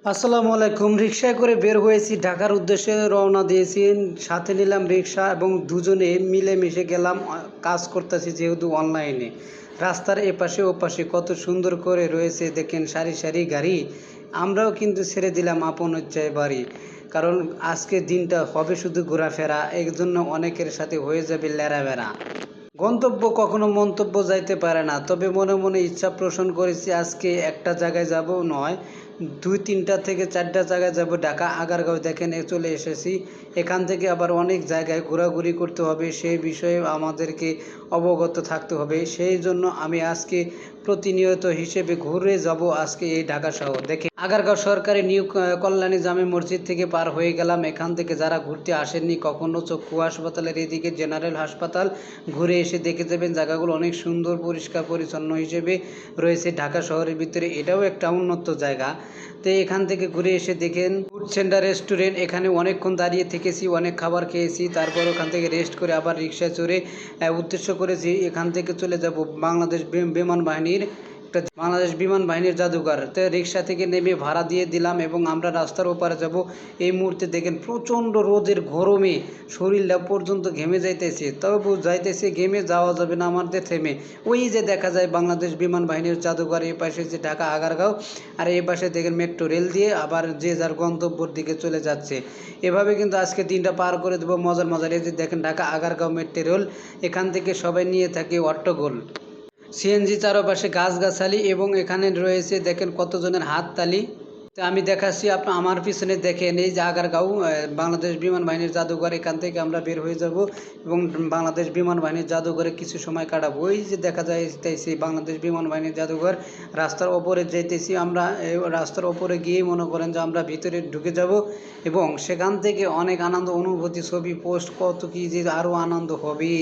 আসসালামু আলাইকুম। রিক্সায় করে বের হয়েছি, ঢাকার উদ্দেশ্যে রওনা দিয়েছি। সাথে নিলাম রিক্সা এবং দুজনে মিলেমিশে গেলাম। কাজ করতেছি যেহেতু অনলাইনে। রাস্তার এপাশে ওপাশে কত সুন্দর করে রয়েছে দেখেন, সারি সারি গাড়ি। আমরাও কিন্তু ছেড়ে দিলাম আপন ইচ্ছায় বাড়ি, কারণ আজকে দিনটা হবে শুধু ঘোরাফেরা। এর জন্য অনেকের সাথে হয়ে যাবে লেরাবেড়া। গন্তব্য কখনো মন্তব্য যাইতে পারে না, তবে মনে মনে ইচ্ছা পোষণ করেছি আজকে একটা জায়গায় যাব নয়, দুই তিনটা থেকে চারটা জায়গায় যাব। ঢাকা আগারগাঁও দেখেন চলে এসেছি। এখান থেকে আবার অনেক জায়গায় ঘোরাঘুরি করতে হবে, সেই বিষয়ে আমাদেরকে অবগত থাকতে হবে। সেই জন্য আমি আজকে প্রতিনিয়ত হিসেবে ঘুরে যাব আজকে এই ঢাকা শহর। দেখে আগারগাঁও সরকারি নিউ কল্যাণী জামে মসজিদ থেকে পার হয়ে গেলাম। এখান থেকে যারা ঘুরতে আসেননি কখনো, চক্ষু হাসপাতালের এদিকে জেনারেল হাসপাতাল ঘুরে এসে দেখে যাবেন জায়গাগুলো অনেক সুন্দর, পরিষ্কার পরিচ্ছন্ন হিসেবে রয়েছে ঢাকা শহরের ভিতরে। এটাও একটা উন্নত জায়গা। তো এখান থেকে ঘুরে এসে দেখেন ফুড সেন্টার রেস্টুরেন্ট, এখানে অনেকক্ষণ দাঁড়িয়ে থেকেছি, অনেক খাবার খেয়েছি। তারপর ওখান থেকে রেস্ট করে আবার রিক্সায় চড়ে উদ্দেশ্য করেছি এখান থেকে চলে যাব বাংলাদেশ বিমান বাহিনীর বাংলাদেশ বিমান বাহিনীর জাদুঘর। তো রিক্সা থেকে নেমে ভাড়া দিয়ে দিলাম এবং আমরা রাস্তার ওপারে যাব। এই মুহূর্তে দেখেন প্রচণ্ড রোদের গরমে শরীরটা পর্যন্ত ঘেমে যাইতেছে, তবু যাইতেছে, ঘেমে যাওয়া যাবে না আমাদের থেমে। ওই যে দেখা যায় বাংলাদেশ বিমান বাহিনীর জাদুঘর, এই পাশে যে ঢাকা আগারগাঁও, আর এই পাশে দেখেন মেট্রো রেল দিয়ে আবার যে যার গন্তব্যর দিকে চলে যাচ্ছে। এভাবে কিন্তু আজকে দিনটা পার করে দেবো মজার মজার। এই যে দেখেন ঢাকা আগারগাঁও মেট্রো রেল, এখান থেকে সবাই নিয়ে থাকে অট্টগোল। সিএনজি চারপাশে গাছগাছালি এবং এখানে রয়েছে দেখেন কতজনের হাততালি। তো আমি দেখাচ্ছি আমার পিছনে দেখেন এই যে আগারগাঁও বাংলাদেশ বিমান বাহিনীর জাদুঘর। এখান থেকে আমরা বের হয়ে যাব এবং বাংলাদেশ বিমান বাহিনীর জাদুঘরে কিছু সময় কাটাবো। ওই যে দেখা যাইতেছে বাংলাদেশ বিমান বাহিনীর জাদুঘর, রাস্তার ওপরে যাইতেছি আমরা। এই রাস্তার ওপরে গিয়েই মনে করেন যে আমরা ভিতরে ঢুকে যাব এবং সেখান থেকে অনেক আনন্দ অনুভূতি, ছবি পোস্ট, কত কি যে আরও আনন্দ হবে।